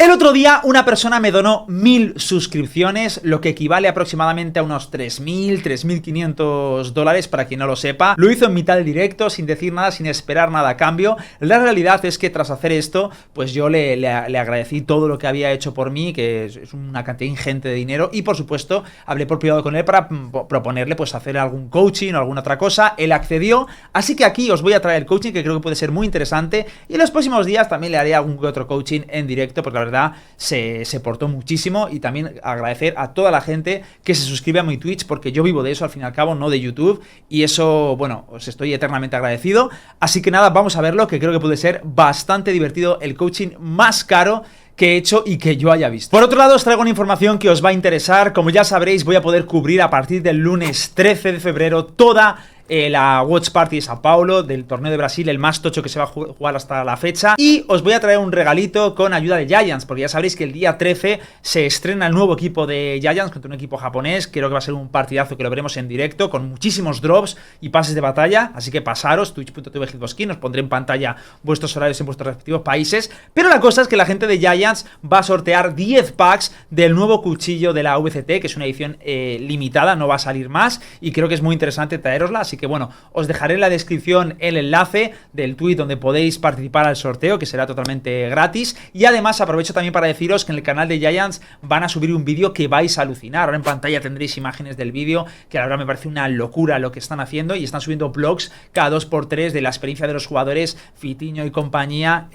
El otro día una persona me donó 1000 suscripciones, lo que equivale aproximadamente a unos 3.000, 3.500 dólares, para quien no lo sepa. Lo hizo en mitad del directo, sin decir nada, sin esperar nada a cambio. La realidad es que tras hacer esto, pues yo le agradecí todo lo que había hecho por mí, que es una cantidad ingente de dinero, y por supuesto hablé por privado con él para proponerle pues hacer algún coaching o alguna otra cosa. Él accedió, así que aquí os voy a traer el coaching, que creo que puede ser muy interesante, y en los próximos días también le haré algún que otro coaching en directo, porque la verdad se portó muchísimo. Y también agradecer a toda la gente que se suscribe a mi Twitch, porque yo vivo de eso al fin y al cabo, no de YouTube, y eso, bueno, os estoy eternamente agradecido. Así que nada, vamos a verlo, que creo que puede ser bastante divertido, el coaching más caro que he hecho y que yo haya visto. Por otro lado, os traigo una información que os va a interesar. Como ya sabréis, voy a poder cubrir a partir del lunes 13 de febrero toda la Watch Party de Sao Paulo, del torneo de Brasil, el más tocho que se va a jugar hasta la fecha. Y os voy a traer un regalito con ayuda de Giants, porque ya sabréis que el día 13 se estrena el nuevo equipo de Giants contra un equipo japonés. Creo que va a ser un partidazo que lo veremos en directo, con muchísimos drops y pases de batalla. Así que pasaros, twitch.tv/hitboxking, os pondré en pantalla vuestros horarios en vuestros respectivos países. Pero la cosa es que la gente de Giants va a sortear 10 packs del nuevo cuchillo de la VCT, que es una edición limitada, no va a salir más, y creo que es muy interesante traerosla. Así que bueno, os dejaré en la descripción el enlace del tweet donde podéis participar al sorteo, que será totalmente gratis. Y además aprovecho también para deciros que en el canal de Giants van a subir un vídeo que vais a alucinar. Ahora en pantalla tendréis imágenes del vídeo, que la verdad me parece una locura lo que están haciendo, y están subiendo vlogs cada 2x3 de la experiencia de los jugadores, Fitiño y compañía,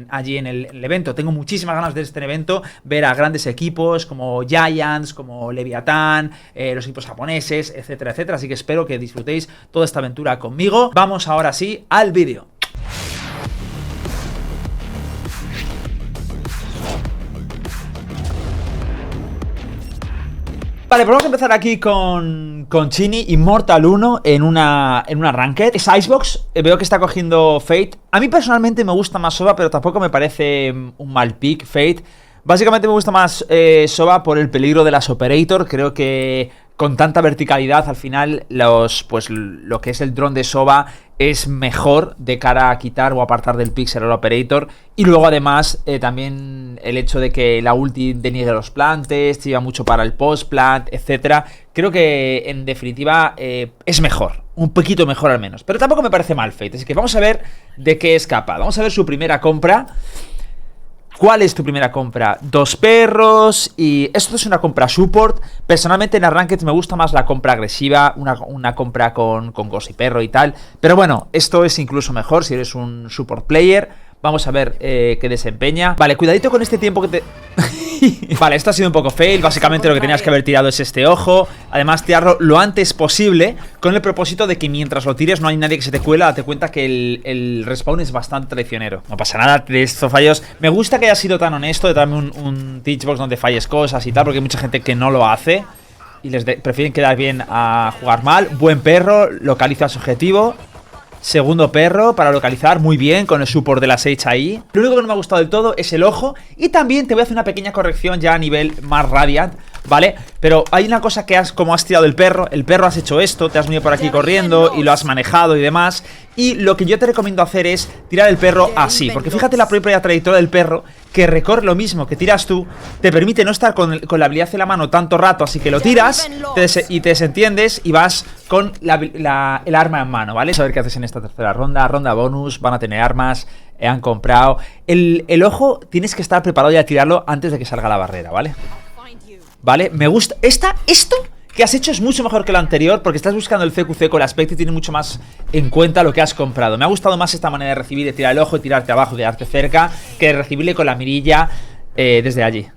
allí en el evento. Tengo muchísimas ganas de este evento, ver a grandes equipos como Giants, como Leviatán, los equipos japoneses, etcétera, etcétera. Así que espero que disfrutéis toda esta aventura conmigo. Vamos ahora sí al vídeo. Vale, pues vamos a empezar aquí con Chini, Immortal 1 en una Ranked. Es Icebox, veo que está cogiendo Fate. A mí personalmente me gusta más Sova, pero tampoco me parece un mal pick Fate. Básicamente me gusta más Sova por el peligro de las Operator. Creo que con tanta verticalidad, al final, lo que es el dron de Sova es mejor de cara a quitar o apartar del pixel al Operator. Y luego, además, también el hecho de que la ulti deniegue los plantes, te lleva mucho para el post-plant, etcétera. Creo que, en definitiva, es mejor. Un poquito mejor al menos. Pero tampoco me parece mal Fate. Así que vamos a ver de qué es capaz. Vamos a ver su primera compra. ¿Cuál es tu primera compra? 2 perros. Y esto es una compra support. Personalmente en las Ranked me gusta más la compra agresiva, una compra con Ghost y perro y tal. Pero bueno, esto es incluso mejor si eres un support player. Vamos a ver qué desempeña. Vale, cuidadito con este tiempo que te... Vale, esto ha sido un poco fail. Básicamente lo que tenías que haber tirado es este ojo. Además, tirarlo lo antes posible, con el propósito de que mientras lo tires no hay nadie que se te cuela. Date cuenta que el respawn es bastante traicionero. No pasa nada de estos fallos. Me gusta que hayas sido tan honesto de darme un teachbox donde falles cosas y tal, porque hay mucha gente que no lo hace y prefieren quedar bien a jugar mal. Buen perro, localiza su objetivo. Segundo perro para localizar, muy bien, con el support de la Sage ahí. Lo único que no me ha gustado del todo es el ojo. Y también te voy a hacer una pequeña corrección ya a nivel más Radiant, ¿vale? Pero hay una cosa que como has tirado el perro has hecho esto, te has venido por aquí corriendo y lo has manejado y demás. Y lo que yo te recomiendo hacer es tirar el perro así, porque fíjate la propia trayectoria del perro, que recorre lo mismo que tiras tú, te permite no estar con la habilidad en la mano tanto rato, así que lo tiras y te desentiendes y vas con el arma en mano, ¿vale? A ver qué haces en esta tercera ronda bonus, van a tener armas, han comprado. El ojo tienes que estar preparado ya a tirarlo antes de que salga la barrera, ¿vale? Vale, me gusta. Esto que has hecho es mucho mejor que lo anterior, porque estás buscando el CQC con el aspecto y tiene mucho más en cuenta lo que has comprado. Me ha gustado más esta manera de recibir, de tirar el ojo y tirarte abajo, de darte cerca, que de recibirle con la mirilla desde allí.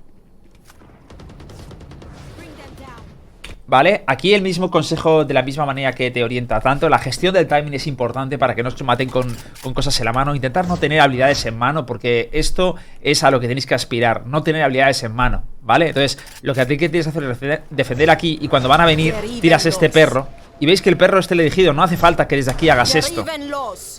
Vale, aquí el mismo consejo, de la misma manera que te orienta tanto. La gestión del timing es importante para que no os maten con cosas en la mano. Intentar no tener habilidades en mano, porque esto es a lo que tenéis que aspirar, no tener habilidades en mano, ¿vale? Entonces, lo que a ti que tienes que hacer es defender aquí, y cuando van a venir, tiras este perro. Y veis que el perro esté elegido, no hace falta que desde aquí hagas esto.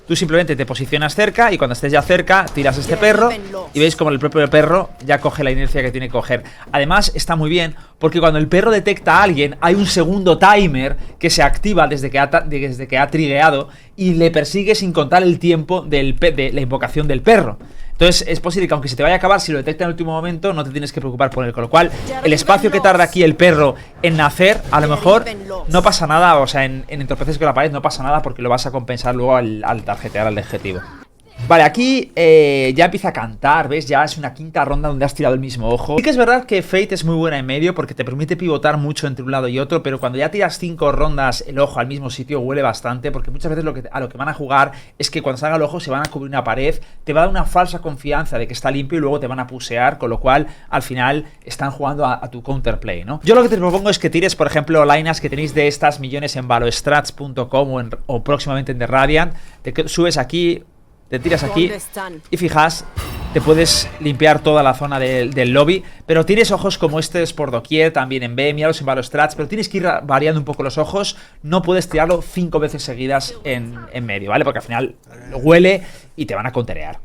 Tú simplemente te posicionas cerca y cuando estés ya cerca tiras este perro y veis como el propio perro ya coge la inercia que tiene que coger. Además está muy bien porque cuando el perro detecta a alguien hay un segundo timer que se activa desde que ha trigueado y le persigue sin contar el tiempo de la invocación del perro. Entonces es posible que aunque se te vaya a acabar, si lo detecta en el último momento, no te tienes que preocupar por él. Con lo cual, el espacio que tarda aquí el perro en nacer, a lo mejor no pasa nada. O sea, en entorpecerse con la pared no pasa nada, porque lo vas a compensar luego al tarjetear al objetivo. Vale, aquí ya empieza a cantar, ¿ves? Ya es una quinta ronda donde has tirado el mismo ojo. Sí que es verdad que Fate es muy buena en medio porque te permite pivotar mucho entre un lado y otro, pero cuando ya tiras 5 rondas el ojo al mismo sitio huele bastante, porque muchas veces a lo que van a jugar es que cuando salga el ojo se van a cubrir una pared, te va a dar una falsa confianza de que está limpio y luego te van a pusear, con lo cual al final están jugando a tu counterplay, ¿no? Yo lo que te propongo es que tires, por ejemplo, linas que tenéis de estas millones en valostrats.com o próximamente en The Radiant, te subes aquí, te tiras aquí y fijas, te puedes limpiar toda la zona del lobby, pero tienes ojos como este por doquier, también en B, míralos en Valostrats, pero tienes que ir variando un poco los ojos, no puedes tirarlo 5 veces seguidas en medio, ¿vale? Porque al final huele y te van a conterear.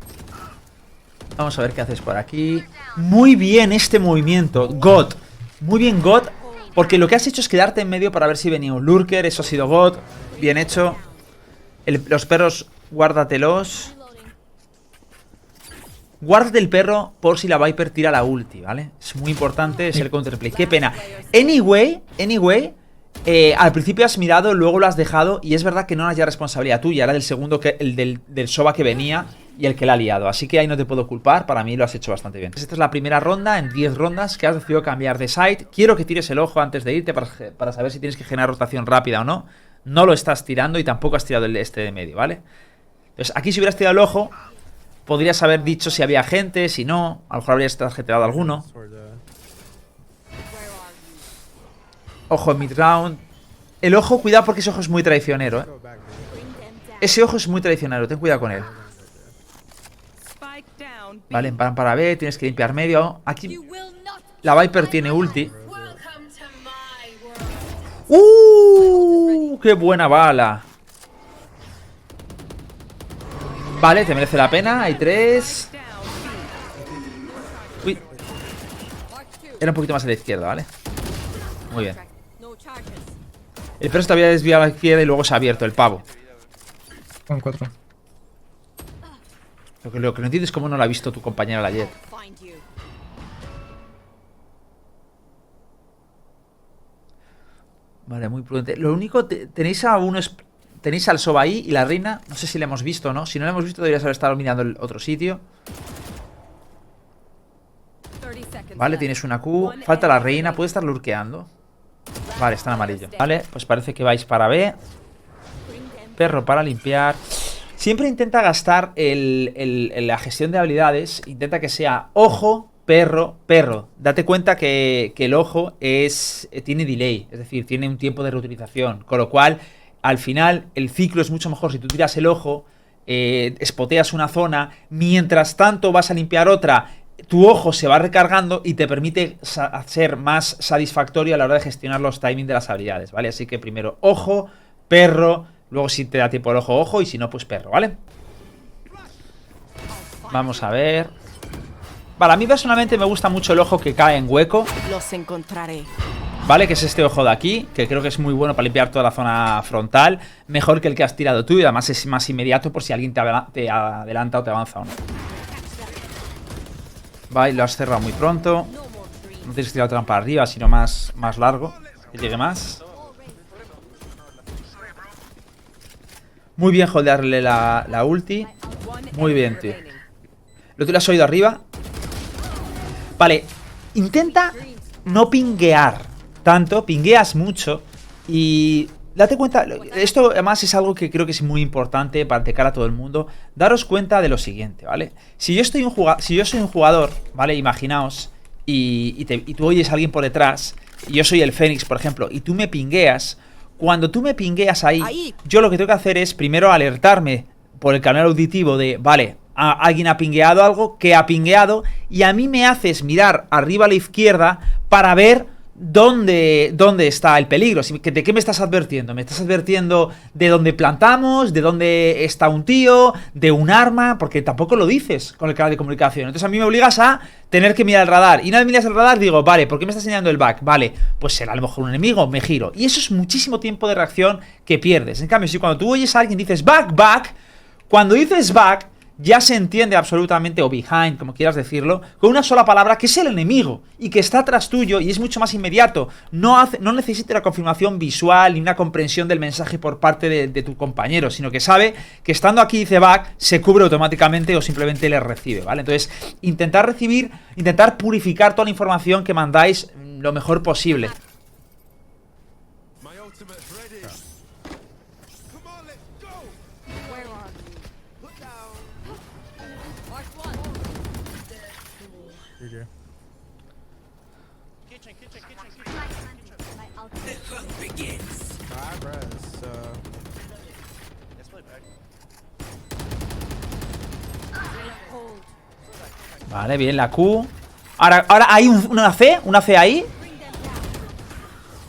Vamos a ver qué haces por aquí. Muy bien este movimiento, God. Muy bien, God, porque lo que has hecho es quedarte en medio para ver si venía un lurker, eso ha sido God, bien hecho. Los perros, guárdatelos. Guárdate el perro por si la Viper tira la ulti, ¿vale? Es muy importante, es el counterplay. Qué pena. Anyway, al principio has mirado, luego lo has dejado. Y es verdad que no era ya responsabilidad tuya. Era del segundo, el del Soba que venía y el que la ha liado. Así que ahí no te puedo culpar, para mí lo has hecho bastante bien. Esta es la primera ronda en 10 rondas que has decidido cambiar de side. Quiero que tires el ojo antes de irte para saber si tienes que generar rotación rápida o no. No lo estás tirando y tampoco has tirado el este de medio, ¿vale? Entonces aquí si hubieras tirado el ojo, podrías haber dicho si había gente, si no. A lo mejor habrías tarjeteado alguno. Ojo en mid-round. El ojo, cuidado porque ese ojo es muy traicionero, ¿eh? Ese ojo es muy traicionero, ten cuidado con él. Vale, en para B, tienes que limpiar medio. Aquí la Viper tiene ulti. ¡Qué buena bala! Vale, te merece la pena, hay 3. Uy. Era un poquito más a la izquierda, ¿vale? Muy bien. El perro se había desviado a la izquierda y luego se ha abierto el pavo. Con 4. Lo que no entiendo es cómo no la ha visto tu compañera la Jet. Vale, muy prudente. Lo único, tenéis al Soba ahí y la reina, no sé si la hemos visto o no. Si no la hemos visto deberías haber estado mirando el otro sitio. Vale, tienes una Q. Falta la reina, puede estar lurkeando. Vale, está en amarillo. Vale, pues parece que vais para B. Perro para limpiar. Siempre intenta gastar la gestión de habilidades. Intenta que sea ojo, perro, perro. Date cuenta que el ojo tiene delay. Es decir, tiene un tiempo de reutilización. Con lo cual, al final, el ciclo es mucho mejor si tú tiras el ojo, spoteas una zona, mientras tanto vas a limpiar otra. Tu ojo se va recargando y te permite ser más satisfactorio a la hora de gestionar los timings de las habilidades, ¿vale? Así que primero ojo, perro, luego si te da tiempo el ojo, ojo, y si no, pues perro, ¿vale? Vamos a ver. Vale, a mí personalmente me gusta mucho el ojo que cae en hueco. Los encontraré. Vale, que es este ojo de aquí, que creo que es muy bueno para limpiar toda la zona frontal. Mejor que el que has tirado tú y además es más inmediato por si alguien te adelanta o te avanza o no. Vale, lo has cerrado muy pronto. No tienes que tirar trampa arriba, sino más largo. Que llegue más. Muy bien holdearle la ulti. Muy bien, tío. ¿Lo tú lo has oído arriba? Vale, intenta no pinguear tanto. Pingueas mucho. Y date cuenta, esto además es algo que creo que es muy importante para de cara a todo el mundo. Daros cuenta de lo siguiente, ¿vale? Si yo soy un jugador, ¿vale? Imaginaos, y tú oyes a alguien por detrás, y yo soy el Fénix, por ejemplo, y tú me pingueas. Cuando tú me pingueas ahí, yo lo que tengo que hacer es primero alertarme por el canal auditivo de, vale, alguien ha pingueado algo, que ha pingueado, y a mí me haces mirar arriba a la izquierda para ver ¿dónde está el peligro? ¿De qué me estás advirtiendo? ¿Me estás advirtiendo de dónde plantamos? ¿De dónde está un tío? ¿De un arma? Porque tampoco lo dices con el canal de comunicación. Entonces a mí me obligas a tener que mirar el radar. Y una vez miras el radar digo, vale, ¿por qué me estás señalando el back? Vale, pues será a lo mejor un enemigo, me giro. Y eso es muchísimo tiempo de reacción que pierdes. En cambio, si cuando tú oyes a alguien dices back, cuando dices back, ya se entiende absolutamente, o behind, como quieras decirlo, con una sola palabra, que es el enemigo, y que está tras tuyo, y es mucho más inmediato. No necesita una confirmación visual, ni una comprensión del mensaje por parte de tu compañero, sino que sabe que estando aquí, dice back, se cubre automáticamente o simplemente le recibe, ¿vale? Entonces, intentar purificar toda la información que mandáis lo mejor posible. Vale, bien, la Q. Ahora hay una C ahí.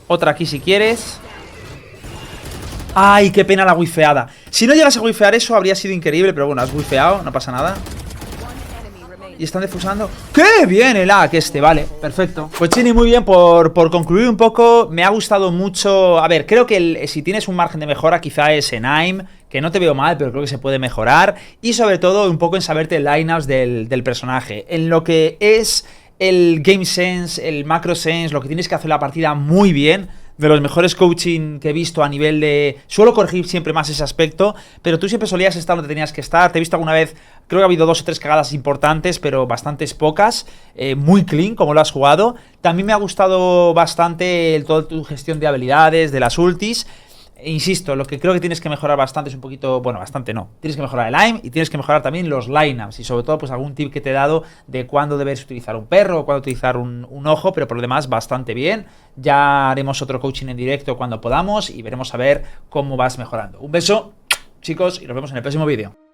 Otra aquí si quieres. Ay, qué pena la wifeada. Si no llegas a wifear eso habría sido increíble, pero bueno, has wifeado, no pasa nada. Y están defusando. ¡Qué bien el hack este! Vale, perfecto. Pues Chini, muy bien, por concluir un poco. Me ha gustado mucho. A ver, creo que si tienes un margen de mejora, quizá es en AIM, que no te veo mal, pero creo que se puede mejorar. Y sobre todo, un poco en saberte el lineups del personaje. En lo que es el game sense, el macro sense, lo que tienes que hacer la partida muy bien. De los mejores coaching que he visto a nivel de... Suelo corregir siempre más ese aspecto, pero tú siempre solías estar donde tenías que estar. Te he visto alguna vez, creo que ha habido 2 o 3 cagadas importantes, pero bastantes pocas. Muy clean, como lo has jugado. También me ha gustado bastante toda tu gestión de habilidades, de las ultis. Insisto, lo que creo que tienes que mejorar bastante es un poquito... Bueno, bastante no. Tienes que mejorar el aim y tienes que mejorar también los lineups. Y sobre todo, pues algún tip que te he dado de cuándo debes utilizar un perro o cuándo utilizar un ojo. Pero por lo demás, bastante bien. Ya haremos otro coaching en directo cuando podamos y veremos a ver cómo vas mejorando. Un beso, chicos, y nos vemos en el próximo vídeo.